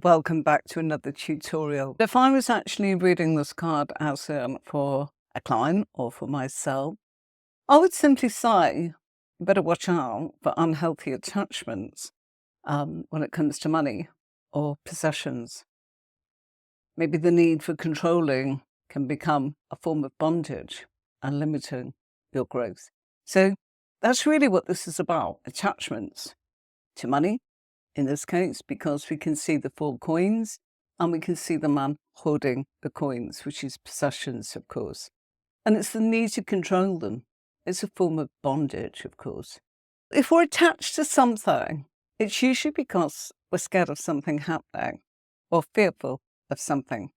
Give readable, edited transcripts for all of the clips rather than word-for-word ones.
Welcome back to another tutorial. If I was actually reading this card as for a client or for myself, I would simply say, better watch out for unhealthy attachments when it comes to money or possessions. Maybe the need for controlling can become a form of bondage and limiting your growth. So that's really what this is about, attachments to money, in this case, because we can see the 4 coins and we can see the man holding the coins, which is possessions, of course. And it's the need to control them. It's a form of bondage, of course. If we're attached to something, it's usually because we're scared of something happening or fearful of something.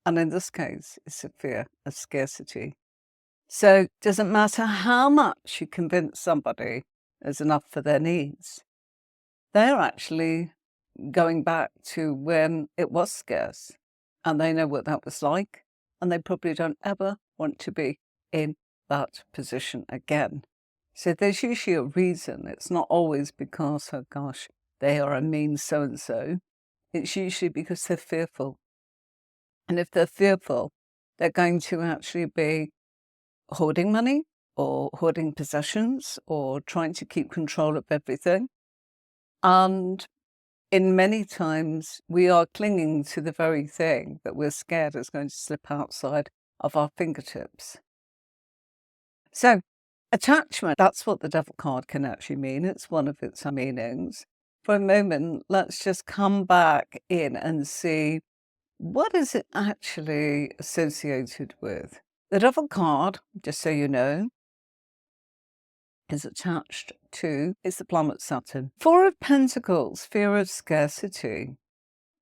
And in this case, it's a fear of scarcity. So it doesn't matter how much you convince somebody there's enough for their needs. They're actually going back to when it was scarce, and they know what that was like, and they probably don't ever want to be in that position again. So there's usually a reason. It's not always because, oh gosh, they are a mean so-and-so. It's usually because they're fearful. And if they're fearful, they're going to actually be hoarding money or hoarding possessions or trying to keep control of everything. And in many times, we are clinging to the very thing that we're scared is going to slip outside of our fingertips. So, attachment, that's what the Devil card can actually mean. It's one of its meanings. For a moment, let's just come back in and see, what is it actually associated with? The Devil card, just so you know, is attached to is the planet Saturn. Four of Pentacles, fear of scarcity.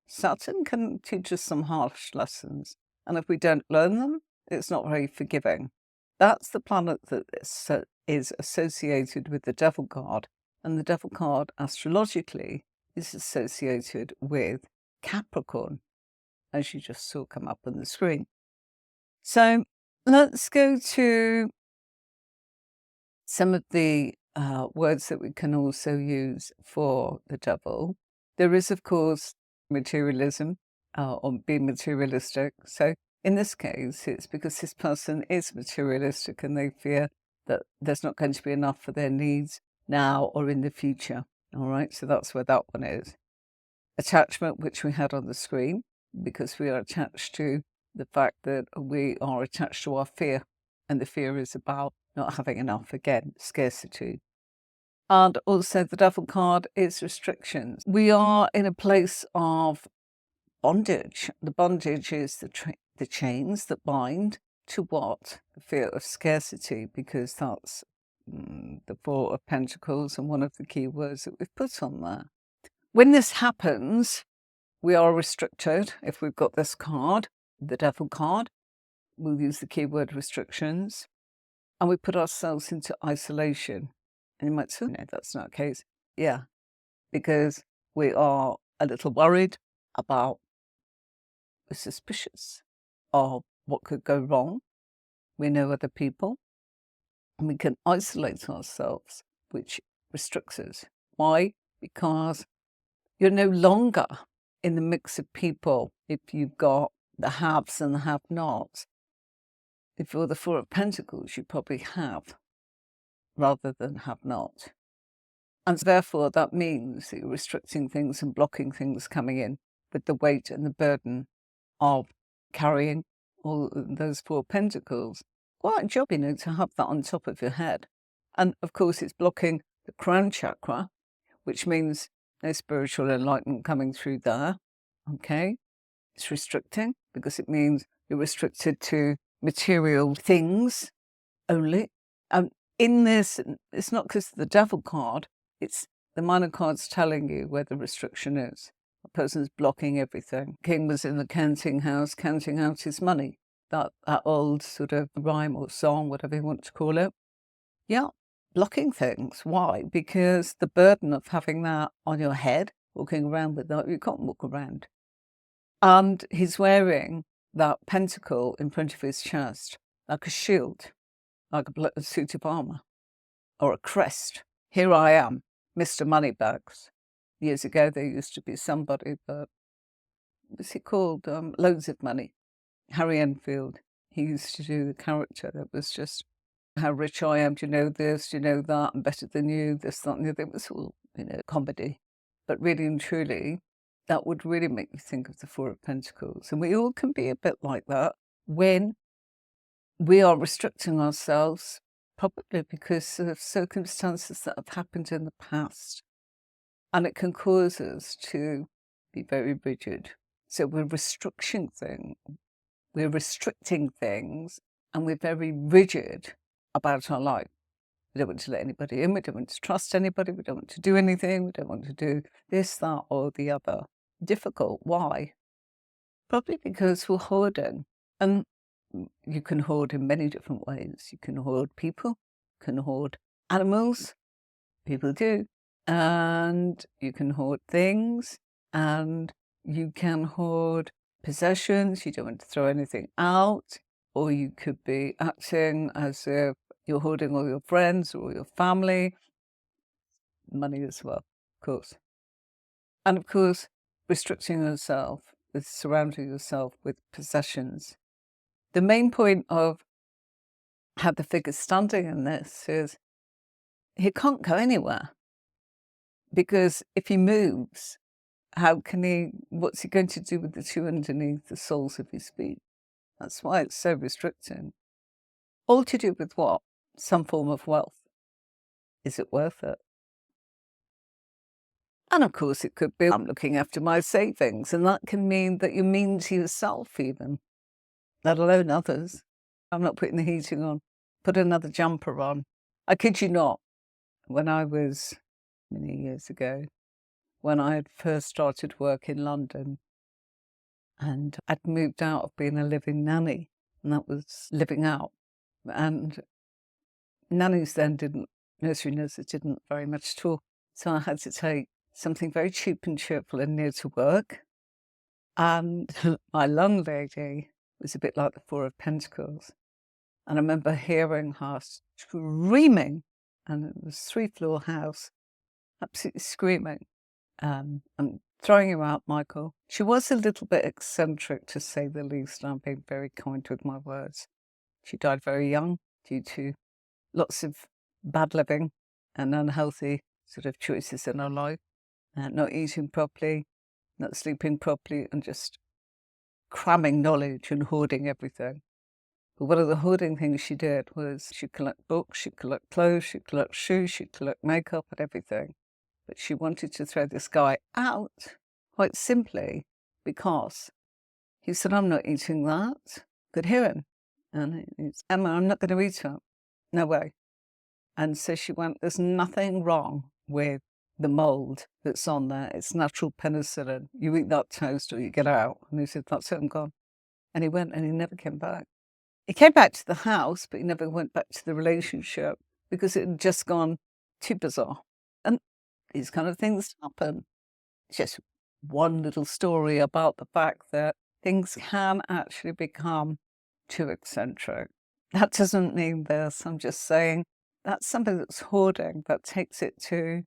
Saturn can teach us some harsh lessons, and if we don't learn them, it's not very forgiving. That's the planet that is associated with the Devil card, and the Devil card astrologically is associated with Capricorn, as you just saw come up on the screen. So let's go to some of the words that we can also use for the Devil. There is, of course, materialism or being materialistic. So in this case, it's because this person is materialistic and they fear that there's not going to be enough for their needs now or in the future. All right, so that's where that one is. Attachment, which we had on the screen, because we are attached to the fact that we are attached to our fear, and the fear is about not having enough, again, scarcity. And also the Devil card is restrictions. We are in a place of bondage. The bondage is the chains that bind to what? The fear of scarcity, because that's the Four of Pentacles and one of the key words that we've put on there. When this happens, we are restricted. If we've got this card, the Devil card, we'll use the keyword restrictions, and we put ourselves into isolation. And you might say, no, that's not the case. Yeah, because we are a little worried about, we're suspicious of what could go wrong. We know other people, and we can isolate ourselves, which restricts us. Why? Because you're no longer in the mix of people if you've got the haves and the have-nots. If you're the Four of Pentacles, you probably have rather than have not. And therefore, that means that you're restricting things and blocking things coming in with the weight and the burden of carrying all those Four Pentacles. Quite a job, to have that on top of your head. And of course, it's blocking the crown chakra, which means no spiritual enlightenment coming through there. Okay? It's restricting because it means you're restricted to material things only. In this, it's not because of the Devil card, it's the minor cards telling you where the restriction is. A person's blocking everything. King was in the counting house, counting out his money. That old sort of rhyme or song, whatever you want to call it. Yeah, blocking things. Why? Because the burden of having that on your head, walking around with that, you can't walk around. And he's wearing that pentacle in front of his chest, like a shield, like a suit of armor, or a crest. Here I am, Mr. Moneybags. Years ago, there used to be somebody that, what's he called? Loads of money. Harry Enfield. He used to do the character that was just, how rich I am, do you know this, do you know that, I'm better than you, this, that, and the other. It was all, comedy. But really and truly, that would really make me think of the Four of Pentacles. And we all can be a bit like that when we are restricting ourselves, probably because of circumstances that have happened in the past. And it can cause us to be very rigid. So we're restricting things, and we're very rigid about our life. We don't want to let anybody in, we don't want to trust anybody, we don't want to do anything, we don't want to do this, that, or the other. Difficult. Why? Probably because we're hoarding. And you can hoard in many different ways. You can hoard people, you can hoard animals, people do, and you can hoard things, and you can hoard possessions. You don't want to throw anything out, or you could be acting as if you're hoarding all your friends or your family. Money as well, of course. And of course, restricting yourself with surrounding yourself with possessions. The main point of how the figure's standing in this is he can't go anywhere, because if he moves, what's he going to do with the two underneath the soles of his feet? That's why it's so restricting. All to do with what? Some form of wealth. Is it worth it? And of course it could be, I'm looking after my savings, and that can mean that you're mean to yourself even, let alone others. I'm not putting the heating on. Put another jumper on. I kid you not, when I was, many years ago, when I had first started work in London, and I'd moved out of being a living nanny, and that was living out. And nannies then nursery nurses didn't very much talk. So I had to take something very cheap and cheerful and near to work. And my landlady was a bit like the Four of Pentacles. And I remember hearing her screaming, and it was a 3-floor house, absolutely screaming. I'm throwing you out, Michael. She was a little bit eccentric, to say the least. I'm being very kind with my words. She died very young due to lots of bad living and unhealthy sort of choices in her life. Not eating properly, not sleeping properly, and just cramming knowledge and hoarding everything. But one of the hoarding things she did was she'd collect books, she'd collect clothes, she'd collect shoes, she'd collect makeup and everything. But she wanted to throw this guy out, quite simply, because he said, I'm not eating that. Could hear him. And he's, Emma, I'm not going to eat it. No way. And so she went, there's nothing wrong with the mold that's on there. It's natural penicillin. You eat that toast or you get out. And he said, that's it, I'm gone. And he went, and he never came back. He came back to the house, but he never went back to the relationship because it had just gone too bizarre. And these kind of things happen. It's just one little story about the fact that things can actually become too eccentric. That doesn't mean this. I'm just saying that's somebody that's hoarding, that takes it to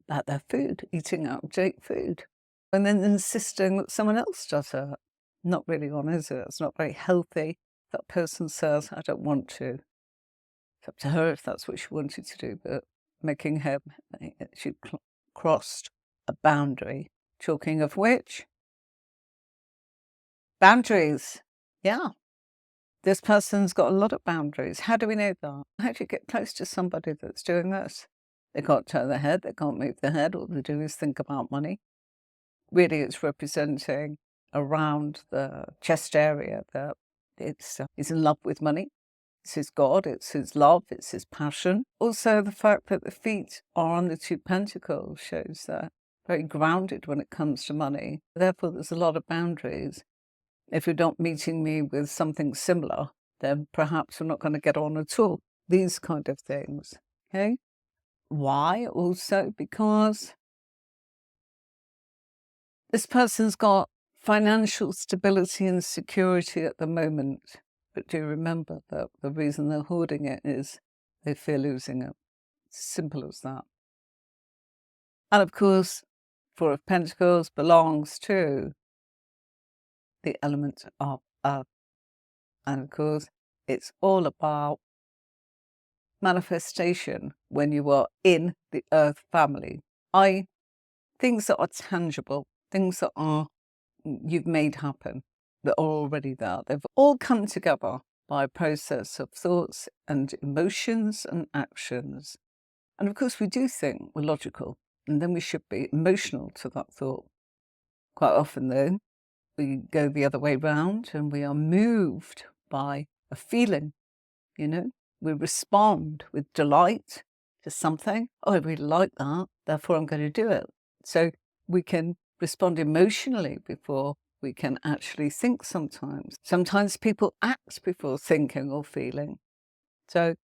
about their food, eating out of date food, and then insisting that someone else does it. Not really on, is it? It's not very healthy. That person says, I don't want to. It's up to her if that's what she wanted to do, but making him, she crossed a boundary. Talking of which, boundaries. Yeah. This person's got a lot of boundaries. How do we know that? How do you get close to somebody that's doing this? They can't turn their head, they can't move their head, all they do is think about money. Really, it's representing around the chest area that he's in love with money. It's his God, it's his love, it's his passion. Also, the fact that the feet are on the 2 pentacles shows that very grounded when it comes to money. Therefore, there's a lot of boundaries. If you're not meeting me with something similar, then perhaps we're not going to get on at all. These kind of things, okay? Why? Also because this person's got financial stability and security at the moment. But do remember that the reason they're hoarding it is they fear losing it. It's simple as that. And of course, Four of Pentacles belongs to the element of earth. And of course, it's all about manifestation when you are in the earth family. Things that are tangible, things that are you've made happen, that are already there. They've all come together by a process of thoughts and emotions and actions. And of course, we do think we're logical, and then we should be emotional to that thought. Quite often, though, we go the other way round and we are moved by a feeling, you know? We respond with delight to something. Oh, I really like that, therefore I'm going to do it. So we can respond emotionally before we can actually think sometimes. Sometimes people act before thinking or feeling. So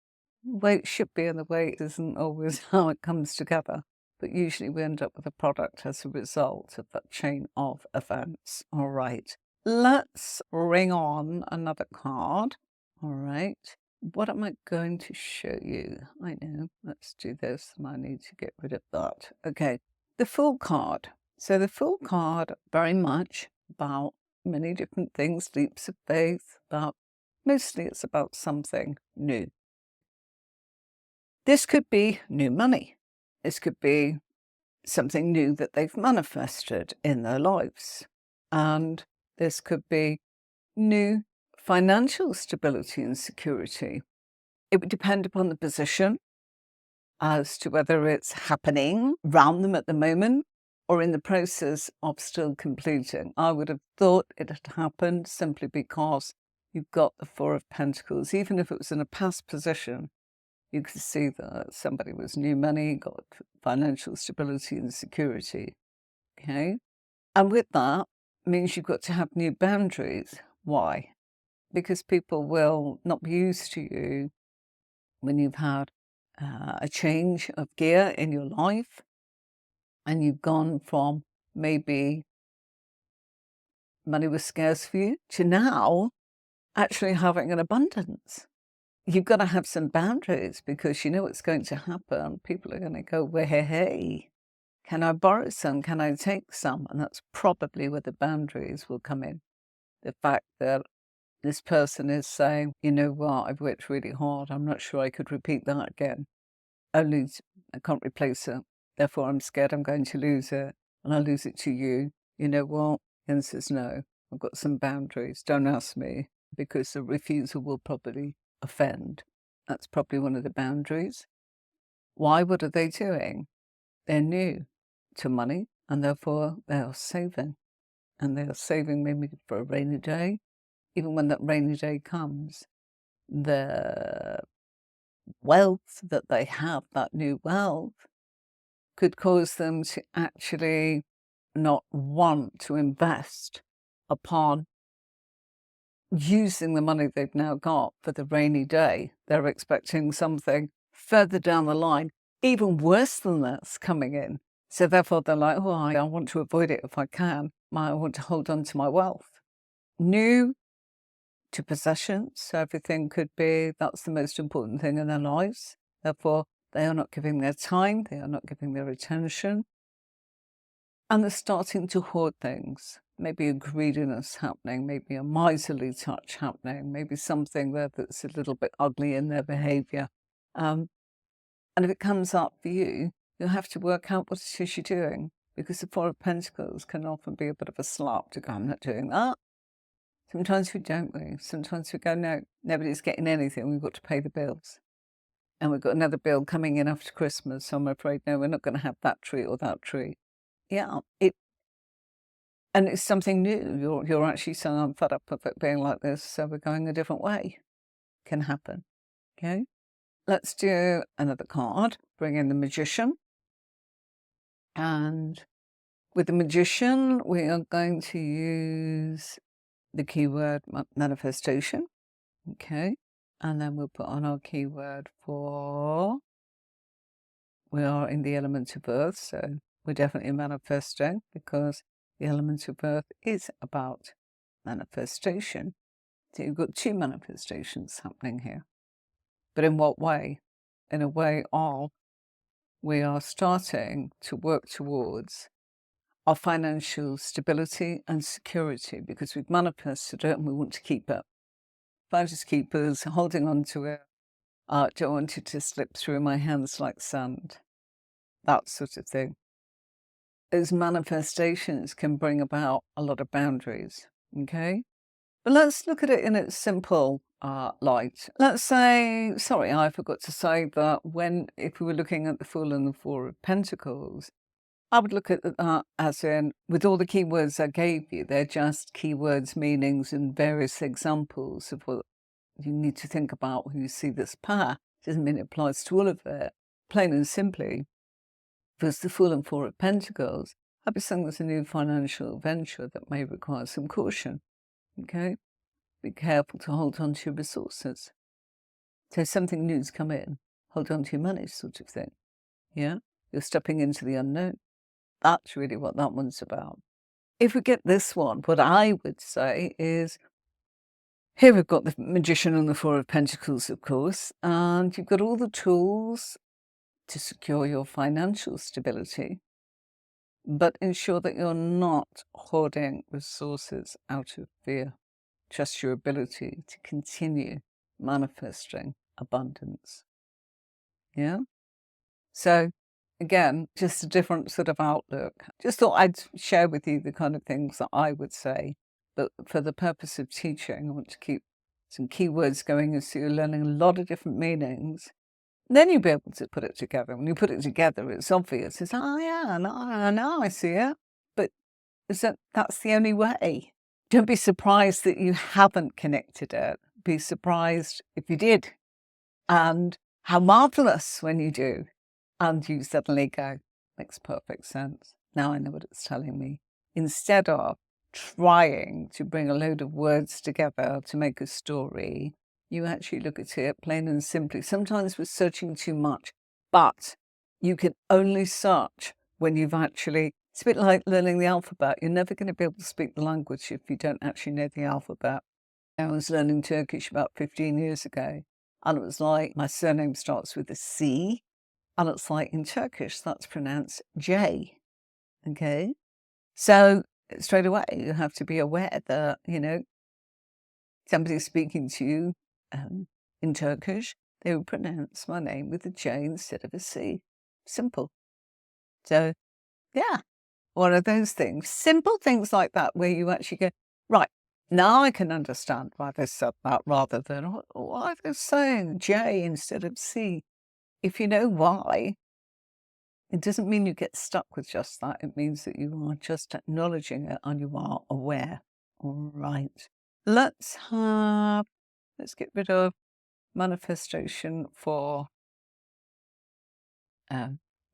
the way it should be and the way it isn't always how it comes together. But usually we end up with a product as a result of that chain of events. All right, let's bring on another card. All right, what am I going to show you? I know, let's do this and I need to get rid of that. Okay, the Fool card. So the Fool card, very much about many different things, leaps of faith, about mostly it's about something new. This could be new money. This could be something new that they've manifested in their lives. And this could be new financial stability and security. It would depend upon the position as to whether it's happening around them at the moment or in the process of still completing. I would have thought it had happened simply because you've got the Four of Pentacles. Even if it was in a past position, you could see that somebody was new money, got financial stability and security, okay? And with that, means you've got to have new boundaries. Why? Because people will not be used to you when you've had a change of gear in your life and you've gone from maybe money was scarce for you to now actually having an abundance. You've got to have some boundaries because you know what's going to happen. People are going to go, well, hey, can I borrow some? Can I take some? And that's probably where the boundaries will come in. The fact that this person is saying, you know what, I've worked really hard. I'm not sure I could repeat that again. I can't replace it. Therefore, I'm scared I'm going to lose it. And I'll lose it to you. You know what? The answer is no. I've got some boundaries. Don't ask me because the refusal will probably offend. That's probably one of the boundaries. Why? What are they doing? They're new to money and therefore they are saving. And they are saving maybe for a rainy day. Even when that rainy day comes, the wealth that they have, that new wealth, could cause them to actually not want to invest upon using the money they've now got for the rainy day. They're expecting something further down the line, even worse than that's coming in. So therefore they're like, oh, I want to avoid it if I can. I want to hold on to my wealth. New to possessions. So everything could be, that's the most important thing in their lives. Therefore, they are not giving their time. They are not giving their attention. And they're starting to hoard things. Maybe a greediness happening, maybe a miserly touch happening, maybe something there that's a little bit ugly in their behavior. And if it comes up for you, you'll have to work out what it is you're doing, because the Four of Pentacles can often be a bit of a slap to go, I'm not doing that. Sometimes we don't. Sometimes we go, no, nobody's getting anything. We've got to pay the bills. And we've got another bill coming in after Christmas. So I'm afraid, no, we're not going to have that treat or that treat. Yeah, and it's something new. You're actually saying, I'm fed up of it being like this, so we're going a different way. Can happen. Okay. Let's do another card. Bring in the Magician. And with the Magician, we are going to use the keyword manifestation. Okay. And then we'll put on our keyword for, we are in the element of earth. So we're definitely manifesting because the element of earth is about manifestation. So you've got two manifestations happening here. But in what way? In a way of we are starting to work towards our financial stability and security because we've manifested it and we want to keep it. Fighters keepers, holding on to it, don't want it to slip through my hands like sand, that sort of thing. Those manifestations can bring about a lot of boundaries, okay? But let's look at it in its simple light. Let's say, sorry, I forgot to say that if we were looking at the Fool and the Four of Pentacles, I would look at that as in, with all the keywords I gave you, they're just keywords, meanings, and various examples of what you need to think about when you see this pair. Doesn't mean it applies to all of it. Plain and simply, if it's the Fool and Four of Pentacles, I'd be saying there's a new financial venture that may require some caution. Okay? Be careful to hold on to your resources. So something new's come in, hold on to your money, sort of thing. Yeah? You're stepping into the unknown. That's really what that one's about. If we get this one, what I would say is, here we've got the Magician and the Four of Pentacles, of course, and you've got all the tools to secure your financial stability, but ensure that you're not hoarding resources out of fear. Trust your ability to continue manifesting abundance. Yeah? So, again, just a different sort of outlook. Just thought I'd share with you the kind of things that I would say. But for the purpose of teaching, I want to keep some keywords going so you're learning a lot of different meanings. And then you'll be able to put it together. When you put it together, it's obvious. It's, oh yeah, now I see it. But that's the only way. Don't be surprised that you haven't connected it. Be surprised if you did. And how marvelous when you do. And you suddenly go, makes perfect sense. Now I know what it's telling me. Instead of trying to bring a load of words together to make a story, you actually look at it plain and simply. Sometimes we're searching too much, but you can only search when you've actually, it's a bit like learning the alphabet. You're never going to be able to speak the language if you don't actually know the alphabet. I was learning Turkish about 15 years ago, and it was like my surname starts with a C, and it's like in Turkish, that's pronounced J. Okay? So straight away, you have to be aware that, somebody's speaking to you in Turkish, they would pronounce my name with a J instead of a C. Simple. So, yeah, one of those things. Simple things like that where you actually go, right, now I can understand why they said that rather than why they're saying J instead of C. If you know why, it doesn't mean you get stuck with just that. It means that you are just acknowledging it and you are aware. All right. Let's get rid of manifestation for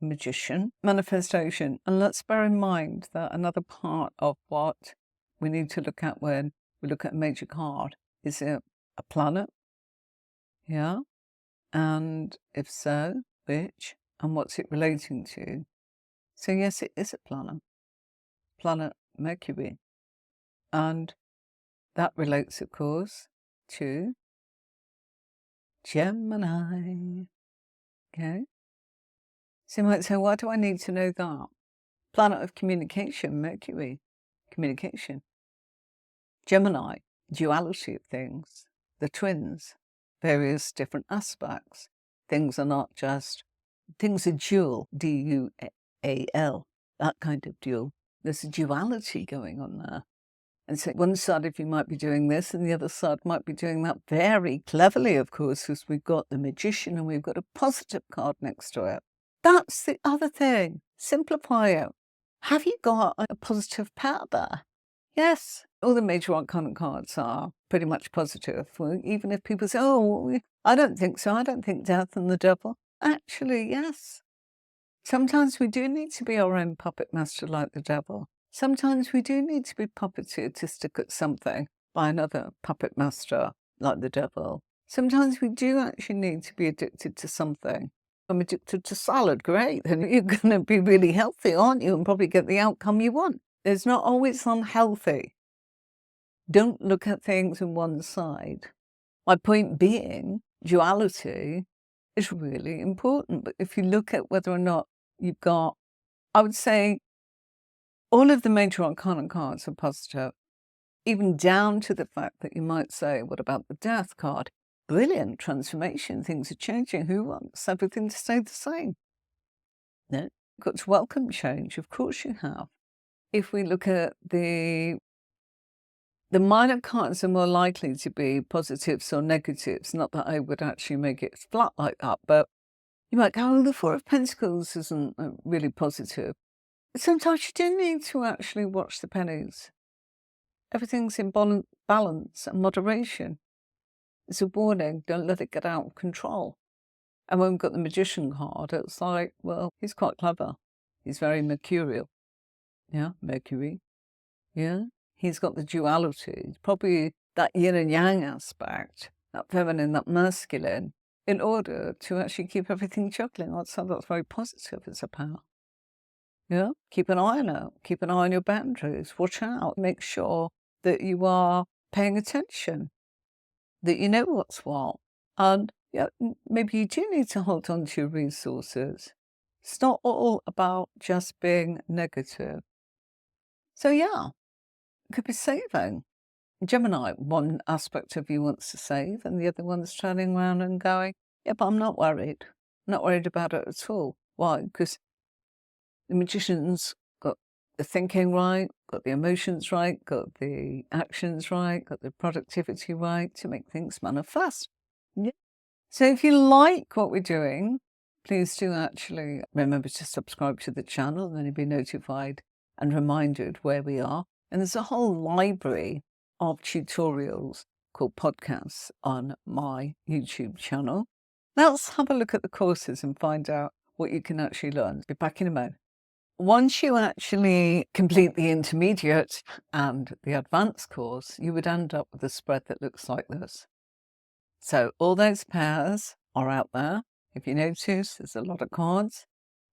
magician. Manifestation. And let's bear in mind that another part of what we need to look at when we look at a major card is a planet. Yeah. And if so, which? And what's it relating to? So yes, it is a planet Mercury. And that relates, of course, to Gemini. Okay. So you might say, why do I need to know that? Planet of communication, Mercury, communication. Gemini, duality of things, the twins, various different aspects. Things are not just, things are dual, D-U-A-L, that kind of dual. There's a duality going on there. And so one side of you might be doing this and the other side might be doing that very cleverly, of course, because we've got the Magician and we've got a positive card next to it. That's the other thing. Simplify it. Have you got a positive pair there? Yes. All the major arcana cards are pretty much positive. Well, even if people say, oh, I don't think so. I don't think death and the devil. Actually, yes. Sometimes we do need to be our own puppet master like the devil. Sometimes we do need to be puppeteered to stick at something by another puppet master like the devil. Sometimes we do actually need to be addicted to something. I'm addicted to salad, great. Then you're going to be really healthy, aren't you? And probably get the outcome you want. It's not always unhealthy. Don't look at things on one side. My point being, duality is really important. But if you look at whether or not you've got, I would say all of the major arcana cards are positive, even down to the fact that you might say, what about the death card? Brilliant transformation. Things are changing. Who wants everything to stay the same? No, you've got to welcome change. Of course you have. If we look at the minor cards are more likely to be positives or negatives. Not that I would actually make it flat like that, but you might go, oh, the Four of Pentacles isn't really positive. But sometimes you do need to actually watch the pennies. Everything's in balance and moderation. It's a warning, don't let it get out of control. And when we've got the Magician card, it's like, well, he's quite clever. He's very mercurial. Yeah, Mercury. Yeah. He's got the duality, probably that yin and yang aspect, that feminine, that masculine, in order to actually keep everything juggling. I'd say that's very positive as a power. Yeah, keep an eye on it. Keep an eye on your boundaries. Watch out. Make sure that you are paying attention, that you know what's what. And yeah, maybe you do need to hold on to your resources. It's not all about just being negative. So yeah, it could be saving. Gemini, one aspect of you wants to save, and the other one's turning around and going, yeah, but I'm not worried. I'm not worried about it at all. Why? Because the Magician's got the thinking right, got the emotions right, got the actions right, got the productivity right to make things manifest. Yeah. So if you like what we're doing, please do actually remember to subscribe to the channel, and then you'll be notified and reminded where we are. And there's a whole library of tutorials called podcasts on my YouTube channel. Let's have a look at the courses and find out what you can actually learn. Be back in a moment. Once you actually complete the intermediate and the advanced course, you would end up with a spread that looks like this. So all those pairs are out there. If you notice, there's a lot of cards.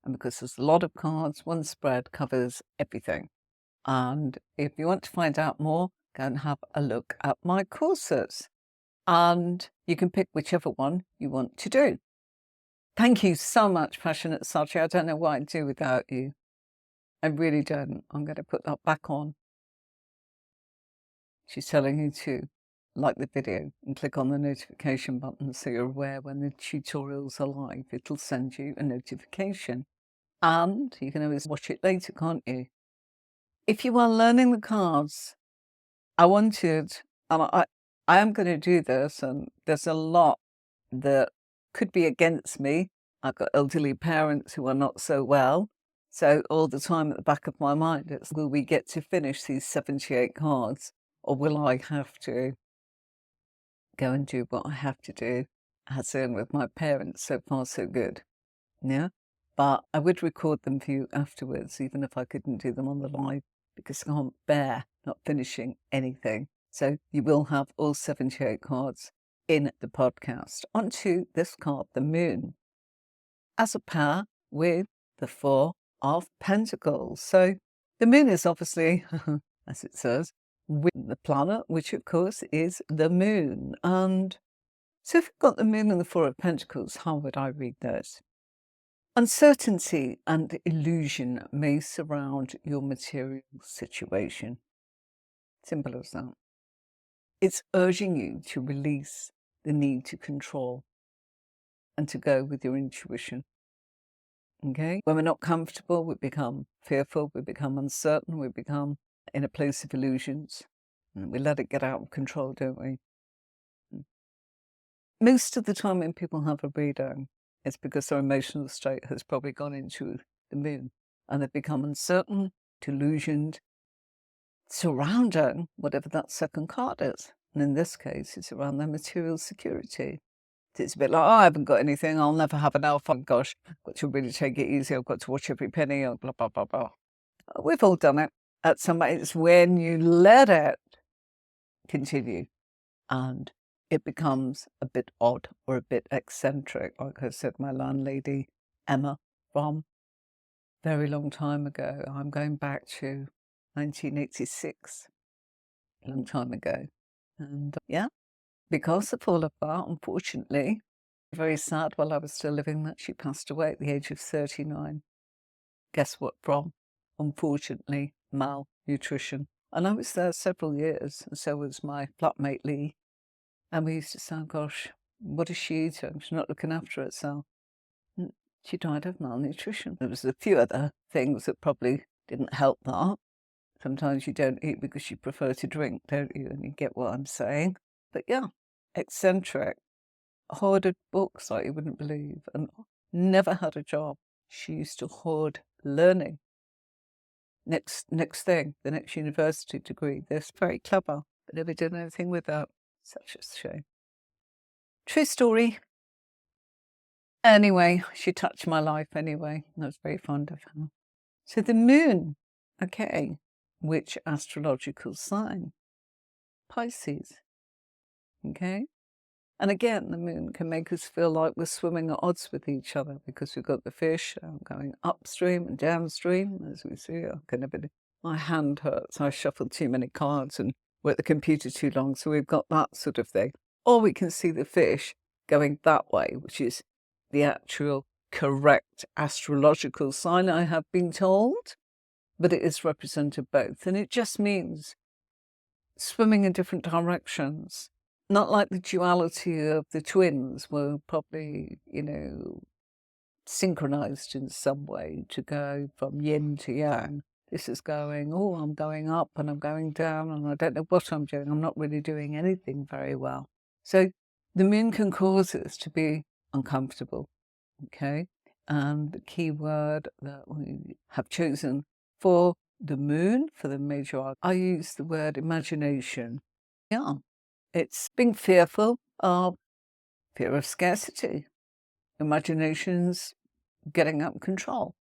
And because there's a lot of cards, one spread covers everything. And if you want to find out more, go and have a look at my courses. And you can pick whichever one you want to do. Thank you so much, Passionate Sachi. I don't know what I'd do without you. I really don't. I'm going to put that back on. She's telling you to like the video and click on the notification button so you're aware when the tutorials are live. It'll send you a notification. And you can always watch it later, can't you? If you are learning the cards, I wanted, and I am going to do this, and there's a lot that could be against me. I've got elderly parents who are not so well. So all the time at the back of my mind, it's, will we get to finish these 78 cards, or will I have to go and do what I have to do, as in with my parents? So far, so good. Yeah. But I would record them for you afterwards, even if I couldn't do them on the live, because I can't bear not finishing anything. So you will have all 78 cards in the podcast. Onto this card, the Moon, as a pair with the Four of Pentacles. So the Moon is obviously, as it says, with the planet, which of course is the Moon. And so if you've got the Moon and the Four of Pentacles, how would I read this? Uncertainty and illusion may surround your material situation. Simple as that. It's urging you to release the need to control and to go with your intuition. Okay? When we're not comfortable, we become fearful, we become uncertain, we become in a place of illusions, and we let it get out of control, don't we? Most of the time when people have a reading, it's because their emotional state has probably gone into the Moon and they've become uncertain, delusioned, surrounding whatever that second card is. And in this case, it's around their material security. It's a bit like, oh, I haven't got anything, I'll never have enough. Oh gosh, I've got to really take it easy, I've got to watch every penny, blah, blah, blah, blah. We've all done it at some point. It's when you let it continue and it becomes a bit odd or a bit eccentric. Like I said, my landlady, Emma, from a very long time ago. I'm going back to 1986, a long time ago. And yeah, because of all of that, unfortunately, Very sad while I was still living that she passed away at the age of 39. Guess what from? Unfortunately, malnutrition. And I was there several years, and so was my flatmate Lee. And we used to say, gosh, what is she eating? She's not looking after herself. And she died of malnutrition. There was a few other things that probably didn't help that. Sometimes you don't eat because you prefer to drink, don't you? And you get what I'm saying. But yeah, eccentric, hoarded books like you wouldn't believe, and never had a job. She used to hoard learning. Next thing, the next university degree. They're very clever, but never did anything with that. Such a shame. True story. Anyway, she touched my life anyway. I was very fond of her. So the moon, okay, which astrological sign? Pisces, okay? And again, the moon can make us feel like we're swimming at odds with each other because we've got the fish going upstream and downstream, as we see. My hand hurts. I shuffled too many cards and were at the computer too long, so we've got that sort of thing. Or we can see the fish going that way, which is the actual correct astrological sign, I have been told, but it is represented both. And it just means swimming in different directions. Not like the duality of the twins were probably, synchronized in some way to go from yin to yang. This is going, oh, I'm going up and I'm going down and I don't know what I'm doing. I'm not really doing anything very well. So the moon can cause us to be uncomfortable, okay? And the key word that we have chosen for the moon, for the major arc, I use the word imagination. Yeah, it's being fearful of fear of scarcity. Imagination's getting out of control.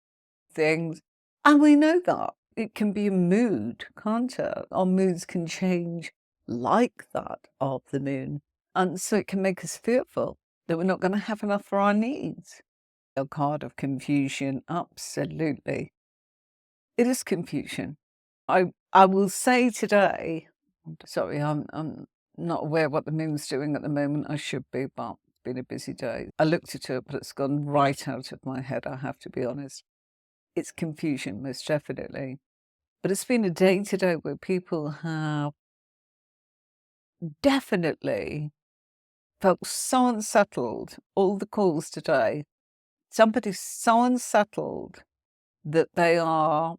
Things, and we know that. It can be a mood, can't it? Our moods can change like that of the moon. And so it can make us fearful that we're not going to have enough for our needs. A card of confusion, absolutely. It is confusion. I will say today, sorry, I'm not aware what the moon's doing at the moment. I should be, but it's been a busy day. I looked at it, but it's gone right out of my head, I have to be honest. It's confusion, most definitely. But it's been a day today where people have definitely felt so unsettled. All the calls today, somebody's so unsettled that they are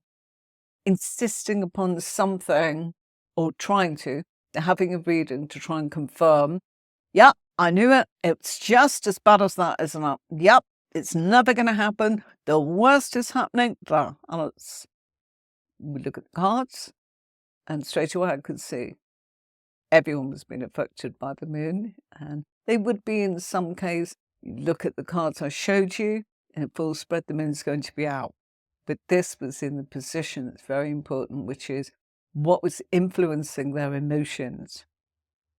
insisting upon something or trying to. They're having a reading to try and confirm. Yep, I knew it. It's just as bad as that, isn't it? Yep, it's never going to happen. The worst is happening. And we look at the cards, and straight away I could see everyone was being affected by the moon, and they would be in some case. You look at the cards I showed you, in full spread, the moon's going to be out. But this was in the position that's very important, which is what was influencing their emotions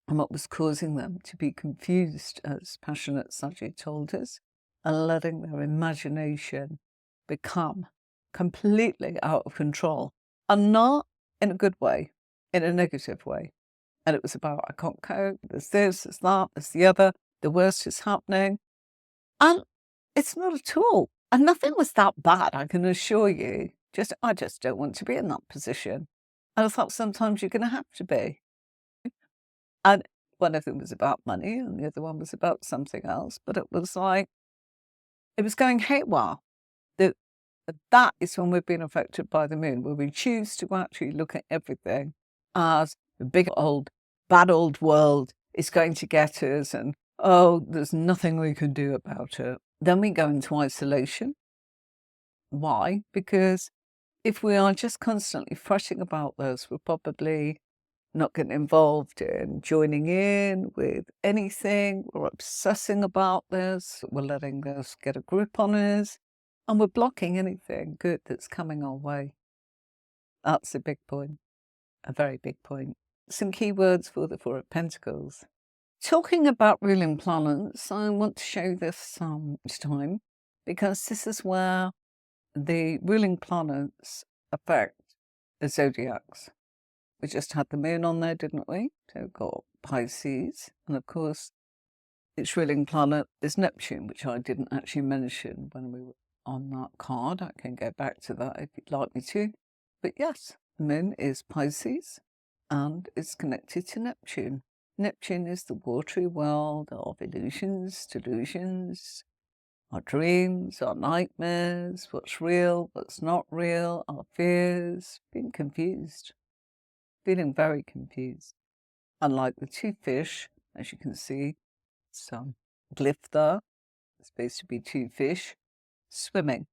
and what was causing them to be confused, as passionate Saji told us, and letting their imagination become completely out of control, and not in a good way, in a negative way. And it was about, I can't cope, there's this, there's that, there's the other, the worst is happening. And it's not at all. And nothing was that bad, I can assure you. I just don't want to be in that position. And I thought sometimes you're going to have to be. And one of them was about money and the other one was about something else. But it was like, it was going haywire. That is when we've been affected by the moon, where we choose to actually look at everything as the big old, bad old world is going to get us and, oh, there's nothing we can do about it. Then we go into isolation. Why? Because if we are just constantly fretting about this, we're probably not getting involved in joining in with anything. We're obsessing about this. We're letting this get a grip on us. And we're blocking anything good that's coming our way. That's a big point, a very big point. Some key words for the Four of Pentacles. Talking about ruling planets, I want to show this each time because this is where the ruling planets affect the zodiacs. We just had the moon on there, didn't we? So we've got Pisces, and of course, its ruling planet is Neptune, which I didn't actually mention when we were on that card. I can go back to that if you'd like me to. But yes, the moon is Pisces and it's connected to Neptune. Neptune is the watery world of illusions, delusions, our dreams, our nightmares, what's real, what's not real, our fears, being confused, feeling very confused. Unlike the two fish, as you can see, some glyph there, it's supposed to be two fish swimming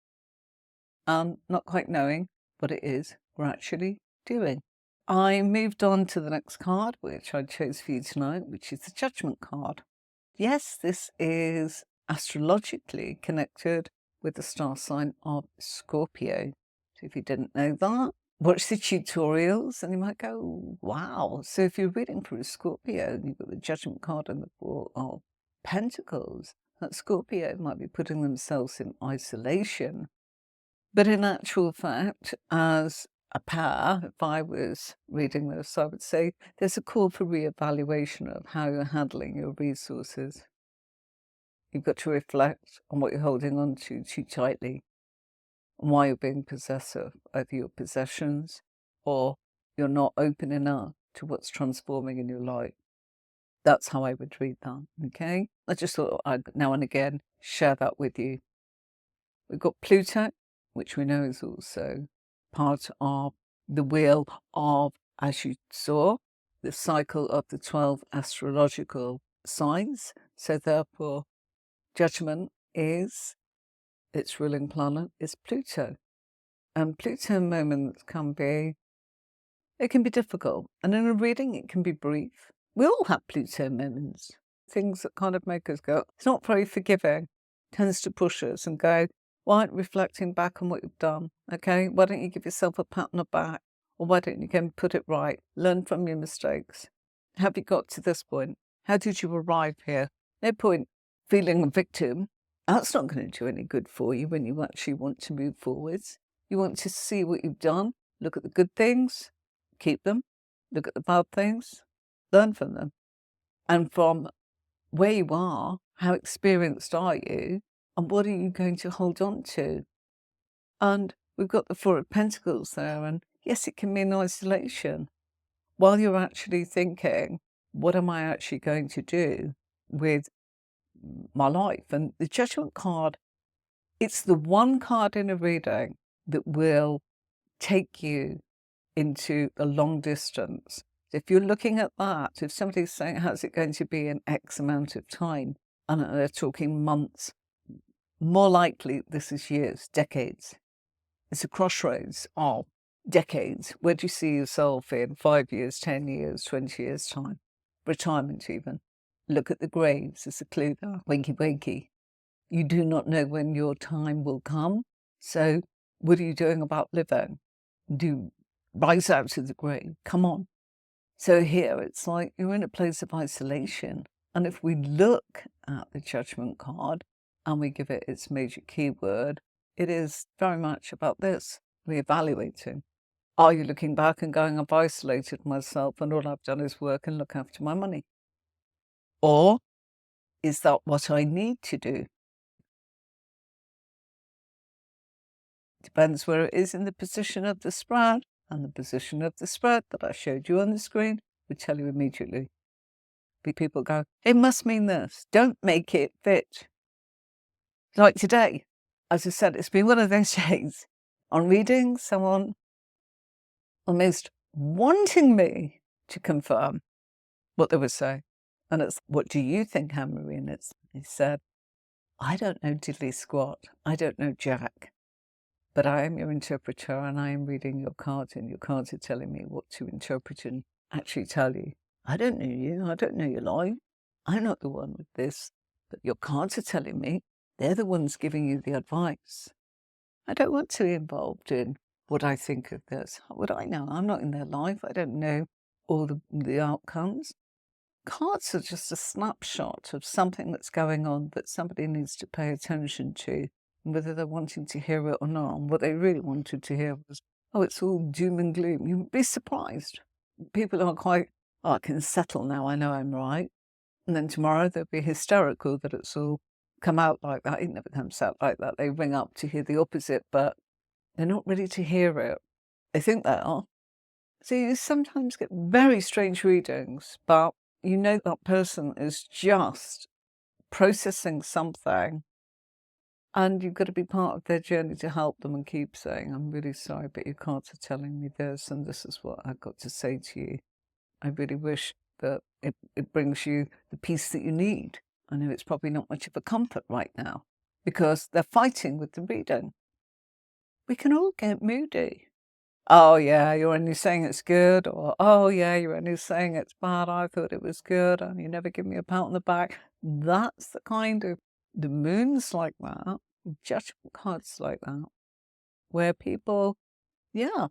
and not quite knowing what it is we're actually doing. I moved on to the next card, which I chose for you tonight, which is the Judgment card. Yes, this is astrologically connected with the star sign of Scorpio. So if you didn't know that, watch the tutorials and you might go, wow. So if you're reading for a Scorpio and you've got the Judgment card and the Four of Pentacles, that Scorpio might be putting themselves in isolation. But in actual fact, as a pair, if I was reading this, I would say there's a call for reevaluation of how you're handling your resources. You've got to reflect on what you're holding on to too tightly, and why you're being possessive over your possessions, or you're not open enough to what's transforming in your life. That's how I would read that, okay? I just thought I'd now and again share that with you. We've got Pluto, which we know is also part of the wheel of, as you saw, the cycle of the 12 astrological signs. So therefore, Judgment is, its ruling planet is Pluto. And Pluto moments can be, it can be difficult. And in a reading, it can be brief. We all have Pluto moments. Things that kind of make us go, it's not very forgiving, tends to push us and go, why aren't you reflecting back on what you've done? Okay, why don't you give yourself a pat on the back? Or why don't you go and put it right? Learn from your mistakes. Have you got to this point? How did you arrive here? No point feeling a victim. That's not going to do any good for you when you actually want to move forwards. You want to see what you've done, look at the good things, keep them, look at the bad things, learn from them. And from where you are, how experienced are you, and what are you going to hold on to? And we've got the Four of Pentacles there, and yes, it can mean isolation. While you're actually thinking, what am I actually going to do with my life? And the Judgment card, it's the one card in a reading that will take you into a long distance. If you're looking at that, if somebody's saying, how's it going to be in X amount of time? And they're talking months, more likely this is years, decades. It's a crossroads of decades. Where do you see yourself in 5 years, 10 years, 20 years time? Retirement even. Look at the graves, it's a clue there. Wakey, wakey. You do not know when your time will come. So what are you doing about living? Do rise out of the grave. Come on. So here it's like you're in a place of isolation. And if we look at the Judgment card and we give it its major keyword, it is very much about this, reevaluating. Are you looking back and going, I've isolated myself and all I've done is work and look after my money? Or is that what I need to do? Depends where it is in the position of the spread, and the position of the spread that I showed you on the screen would tell you immediately. People go, it must mean this. Don't make it fit. Like today, as I said, it's been one of those days. On reading, someone almost wanting me to confirm what they were saying. And it's, what do you think, Anne-Marie? And he said, I don't know diddly squat. I don't know jack. But I am your interpreter and I am reading your cards and your cards are telling me what to interpret and actually tell you. I don't know you. I don't know your life. I'm not the one with this. But your cards are telling me they're the ones giving you the advice. I don't want to be involved in what I think of this. How would I know? I'm not in their life. I don't know all the outcomes. Cards are just a snapshot of something that's going on that somebody needs to pay attention to, whether they're wanting to hear it or not. And what they really wanted to hear was, oh, it's all doom and gloom. You'd be surprised. People are quite, oh, I can settle now. I know I'm right. And then tomorrow they'll be hysterical that it's all come out like that. It never comes out like that. They ring up to hear the opposite, but they're not ready to hear it. They think they are. So you sometimes get very strange readings, but you know that person is just processing something, and you've got to be part of their journey to help them and keep saying, I'm really sorry, but your cards are telling me this, and this is what I've got to say to you. I really wish that it brings you the peace that you need. I know it's probably not much of a comfort right now because they're fighting with the reading. We can all get moody. Oh, yeah, you're only saying it's good, or oh, yeah, you're only saying it's bad. I thought it was good, and you never give me a pat on the back. That's the kind of the moon's like that, judgment cards like that, where people, yeah,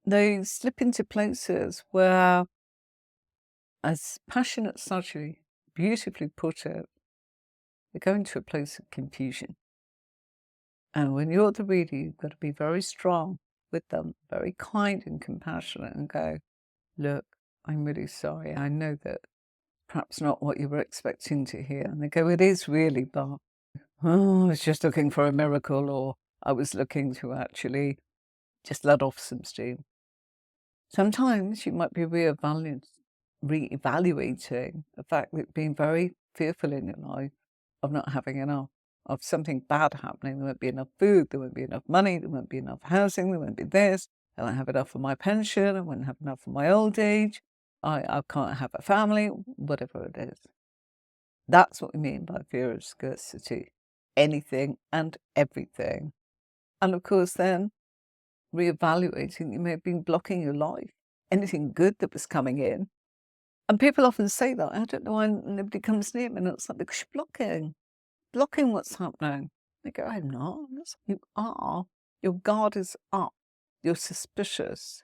they slip into places where, as passionate Saji beautifully put it, they go into a place of confusion. And when you're the reader, you've got to be very strong with them, very kind and compassionate, and go, look, I'm really sorry. I know that perhaps not what you were expecting to hear. And they go, it is really, but oh, I was just looking for a miracle, or I was looking to actually just let off some steam. Sometimes you might be reevaluating the fact that being very fearful in your life of not having enough, of something bad happening. There won't be enough food, there won't be enough money, there won't be enough housing, there won't be this. I won't have enough for my pension, I won't have enough for my old age, I can't have a family, whatever it is. That's what we mean by fear of scarcity. Anything and everything. And of course then, reevaluating, you may have been blocking your life. Anything good that was coming in. And people often say that. I don't know why nobody comes near me, and it's like, because you're blocking what's happening. They go, I'm not. You are. Your guard is up. You're suspicious.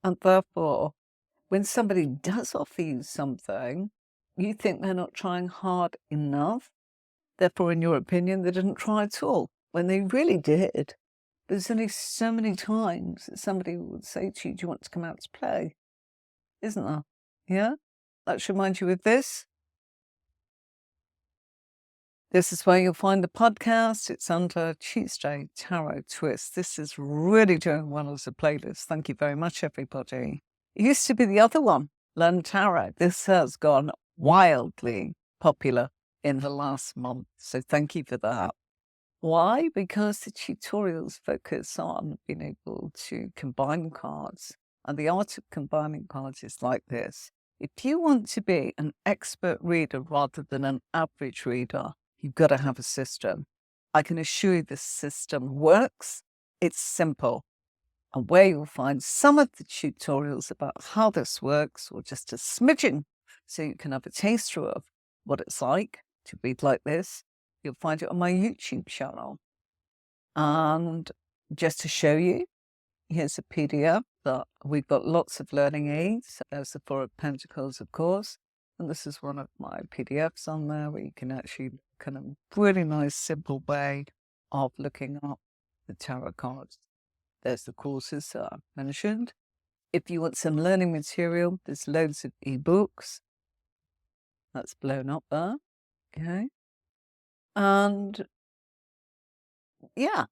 And therefore, when somebody does offer you something, you think they're not trying hard enough. Therefore, in your opinion, they didn't try at all, when they really did. There's only so many times that somebody would say to you, do you want to come out to play? Isn't there? Yeah? That should remind you of this. This is where you'll find the podcast. It's under Tuesday Tarot Twist. This is really doing well as a playlist. Thank you very much, everybody. It used to be the other one, Learn Tarot. This has gone wildly popular in the last month. So thank you for that. Why? Because the tutorials focus on being able to combine cards. And the art of combining cards is like this. If you want to be an expert reader rather than an average reader, you've got to have a system. I can assure you this system works. It's simple. And where you'll find some of the tutorials about how this works, or just a smidgen, so you can have a taste through of what it's like to read like this, you'll find it on my YouTube channel. And just to show you, here's a PDF that we've got lots of learning aids. There's the Four of Pentacles, of course. And this is one of my PDFs on there where you can actually kind of really nice, simple way of looking up the tarot cards. There's the courses that I've mentioned. If you want some learning material, there's loads of ebooks. That's blown up there. Okay. And yeah,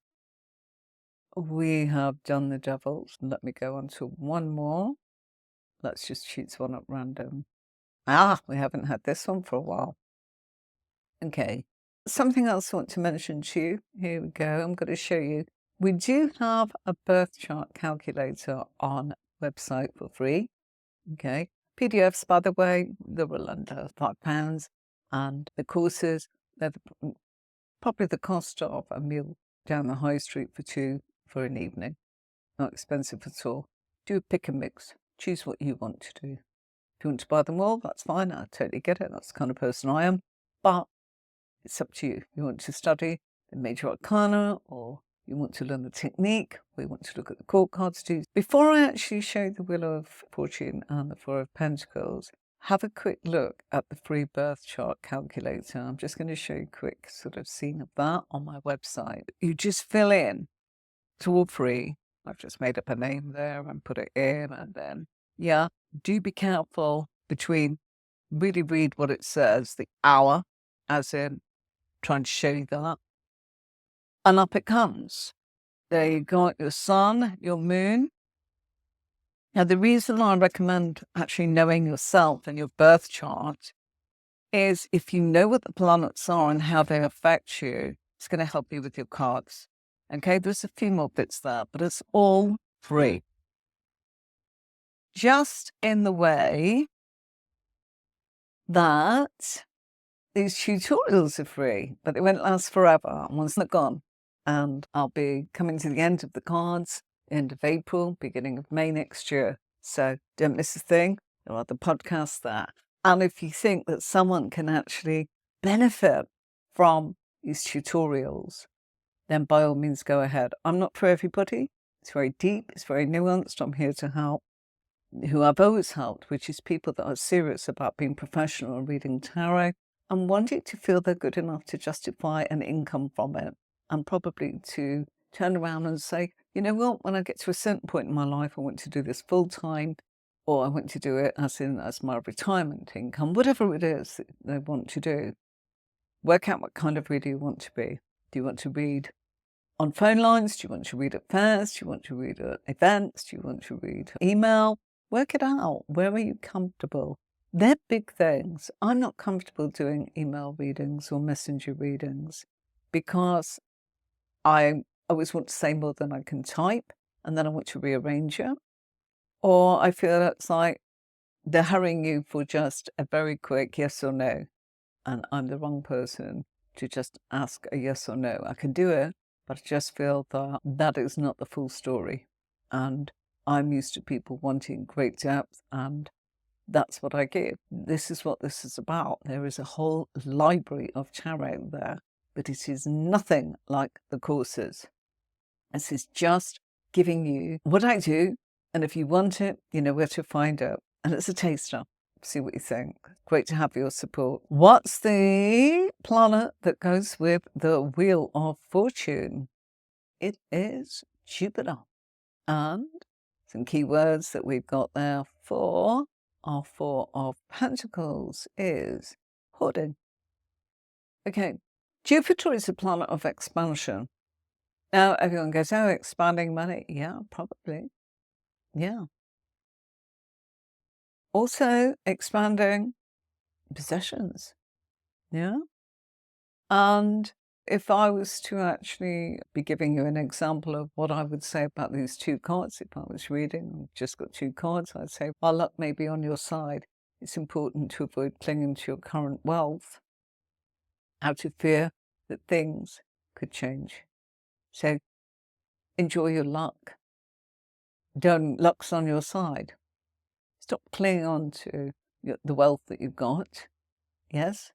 we have done the devils. Let me go on to one more. Let's just choose one at random. We haven't had this one for a while. Okay. Something else I want to mention to you. Here we go. I'm going to show you. We do have a birth chart calculator on website for free. Okay. PDFs, by the way, they're all under £5. And the courses, they're probably the cost of a meal down the high street for two for an evening. Not expensive at all. Do a pick and mix. Choose what you want to do. If you want to buy them all, that's fine. I totally get it. That's the kind of person I am. But it's up to you. You want to study the major arcana, or you want to learn the technique, or you want to look at the court cards too. Before I actually show the Wheel of Fortune and the Four of Pentacles, have a quick look at the free birth chart calculator. I'm just going to show you a quick sort of scene of that on my website. You just fill in. It's all free. I've just made up a name there and put it in, and then, yeah, do be careful between really read what it says, the hour, as in trying to show you that. And up it comes. There you got your sun, your moon. Now, the reason I recommend actually knowing yourself and your birth chart is if you know what the planets are and how they affect you, it's going to help you with your cards. Okay, there's a few more bits there, but it's all free. Just in the way that these tutorials are free, but they won't last forever. Once they're gone, and I'll be coming to the end of the cards, end of April, beginning of May next year. So don't miss a thing. There are the podcasts there. And if you think that someone can actually benefit from these tutorials, then by all means go ahead. I'm not for everybody. It's very deep. It's very nuanced. I'm here to help who I've always helped, which is people that are serious about being professional and reading tarot and wanting to feel they're good enough to justify an income from it, and probably to turn around and say, you know what, when I get to a certain point in my life, I want to do this full time, or I want to do it as my retirement income, whatever it is that they want to do. Work out what kind of reader you want to be. Do you want to read on phone lines? Do you want to read at fairs? Do you want to read at events? Do you want to read email? Work it out. Where are you comfortable? They're big things. I'm not comfortable doing email readings or messenger readings because I always want to say more than I can type, and then I want to rearrange it. Or I feel it's like they're hurrying you for just a very quick yes or no, and I'm the wrong person to just ask a yes or no. I can do it, but I just feel that that is not the full story. And I'm used to people wanting great depth, and that's what I give. This is what this is about. There is a whole library of tarot there, but it is nothing like the courses. This is just giving you what I do, and if you want it, you know where to find it. And it's a taster. See what you think. Great to have your support. What's the planet that goes with the Wheel of Fortune? It is Jupiter. And some key words that we've got there for our Four of Pentacles is hoarding. Okay, Jupiter is a planet of expansion. Now, everyone goes, oh, expanding money. Yeah, probably. Yeah. Also, expanding possessions. Yeah. And if I was to actually be giving you an example of what I would say about these two cards, if I was reading, I've just got two cards, I'd say, our luck may be on your side. It's important to avoid clinging to your current wealth out of fear that things could change. So enjoy your luck. Luck's on your side. Stop clinging on to the wealth that you've got. Yes?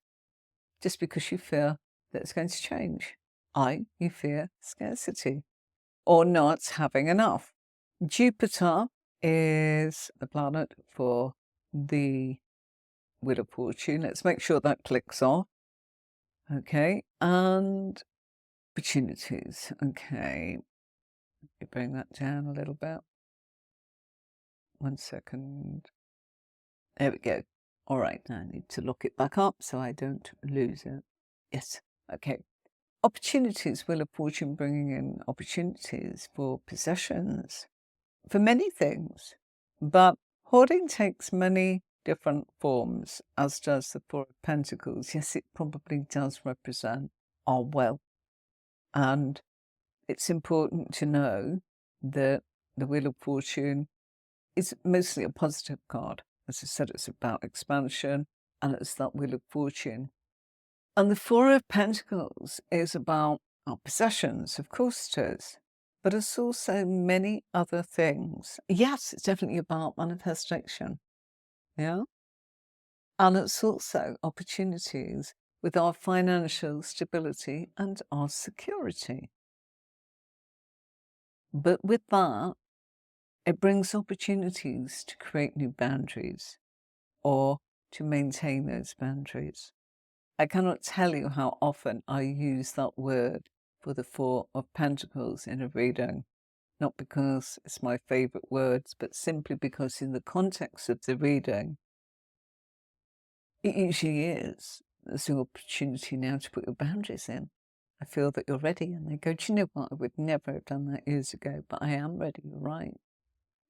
Just because you fear that it's going to change. You fear scarcity or not having enough. Jupiter is the planet for the Wheel of Fortune. Let's make sure that clicks off. Okay, and opportunities. Okay, let me bring that down a little bit. 1 second. There we go. All right, now I need to lock it back up so I don't lose it. Yes, okay. Opportunities, Wheel of Fortune bringing in opportunities for possessions, for many things. But hoarding takes many different forms, as does the Four of Pentacles. Yes, it probably does represent our wealth. And it's important to know that the Wheel of Fortune is mostly a positive card. As I said, it's about expansion, and it's that Wheel of Fortune. And the Four of Pentacles is about our possessions, of course it is, but it's also many other things. Yes, it's definitely about manifestation, yeah? And it's also opportunities with our financial stability and our security. But with that, it brings opportunities to create new boundaries or to maintain those boundaries. I cannot tell you how often I use that word for the Four of Pentacles in a reading, not because it's my favourite words, but simply because in the context of the reading, It usually is. There's an opportunity now to put your boundaries in. I feel that you're ready. And they go, do you know what? I would never have done that years ago, but I am ready. You're right.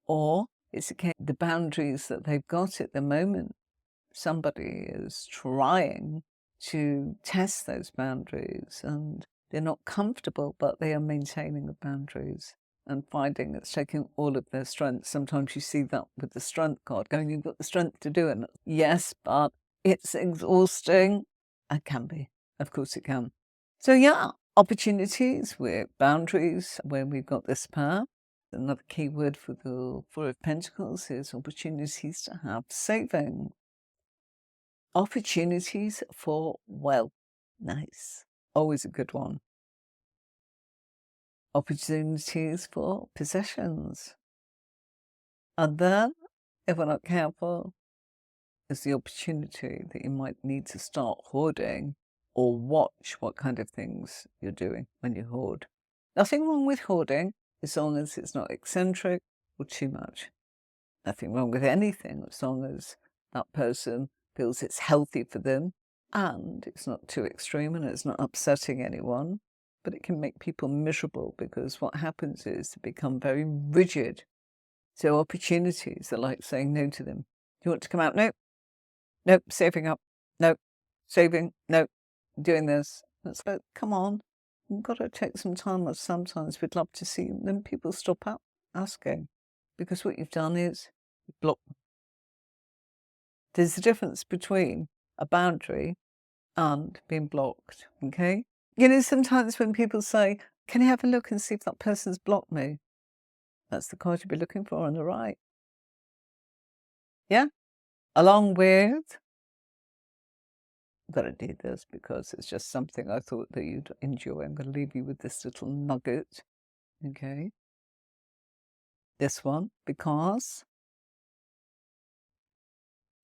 Or it's the boundaries that they've got at the moment. Somebody is trying to test those boundaries and they're not comfortable, but they are maintaining the boundaries and finding it's taking all of their strength. Sometimes you see that with the strength card going, you've got the strength to do it. Yes, but it's exhausting. It can be. Of course it can. So yeah, opportunities with boundaries where we've got this power. Another key word for the Four of Pentacles is opportunities to have savings. Opportunities for wealth. Nice. Always a good one. Opportunities for possessions. And then, if we're not careful, is the opportunity that you might need to start hoarding or watch what kind of things you're doing when you hoard. Nothing wrong with hoarding as long as it's not eccentric or too much. Nothing wrong with anything as long as that person feels it's healthy for them and it's not too extreme and it's not upsetting anyone. But it can make people miserable because what happens is they become very rigid. So opportunities are like saying no to them. Do you want to come out? Nope. Nope. Saving up. Nope. Saving. Nope. Doing this. It's like, come on. You've got to take some time off sometimes. We'd love to see you. Then people stop out asking because what you've done is block. There's a difference between a boundary and being blocked, okay? You know, sometimes when people say, can you have a look and see if that person's blocked me? That's the card you'd be looking for on the right. Yeah? Along with, I've got to do this because it's just something I thought that you'd enjoy. I'm going to leave you with this little nugget, okay? This one, because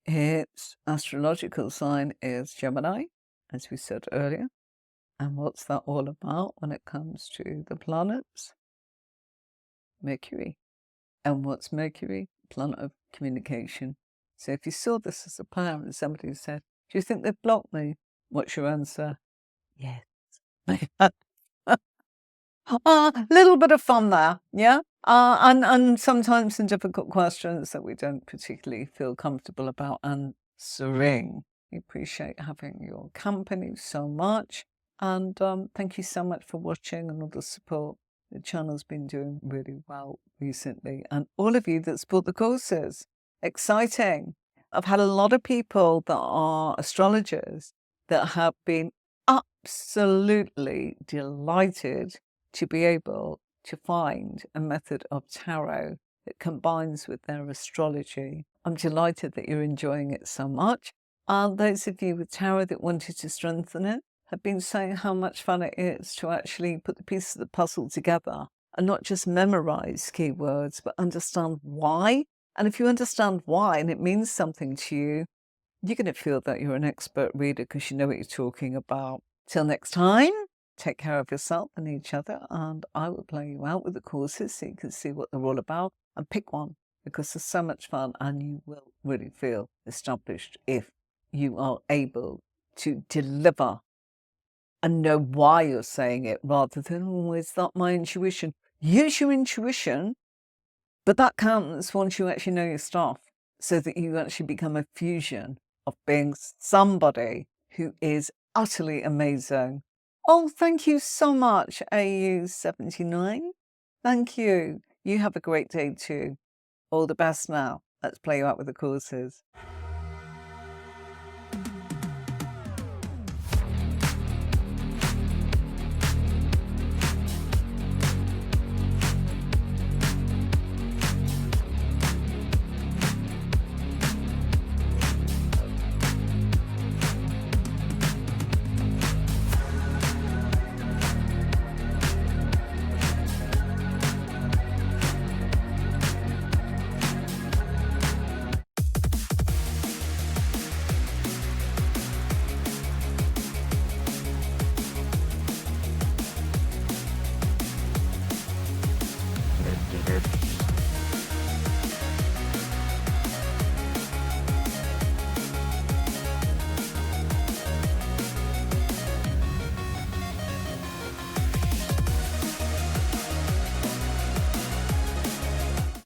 its astrological sign is Gemini, as we said earlier. And what's that all about when it comes to the planets? Mercury. And what's Mercury? Planet of communication. So if you saw this as a power and somebody said, do you think they've blocked me? What's your answer? Yes. A little bit of fun there, yeah? And sometimes some difficult questions that we don't particularly feel comfortable about answering. We appreciate having your company so much. And thank you so much for watching and all the support. The channel's been doing really well recently. And all of you that's bought the courses, exciting. I've had a lot of people that are astrologers that have been absolutely delighted to be able to find a method of tarot that combines with their astrology. I'm delighted that you're enjoying it so much. And those of you with tarot that wanted to strengthen it have been saying how much fun it is to actually put the pieces of the puzzle together and not just memorize keywords, but understand why. And if you understand why and it means something to you, you're going to feel that you're an expert reader because you know what you're talking about. Till next time, take care of yourself and each other, and I will play you out with the courses so you can see what they're all about and pick one because there's so much fun and you will really feel established if you are able to deliver and know why you're saying it rather than, oh, is that my intuition? Use your intuition, but that counts once you actually know your stuff so that you actually become a fusion of being somebody who is utterly amazing. Oh, thank you so much, AU79. Thank you. You have a great day too. All the best now. Let's play you out with the courses.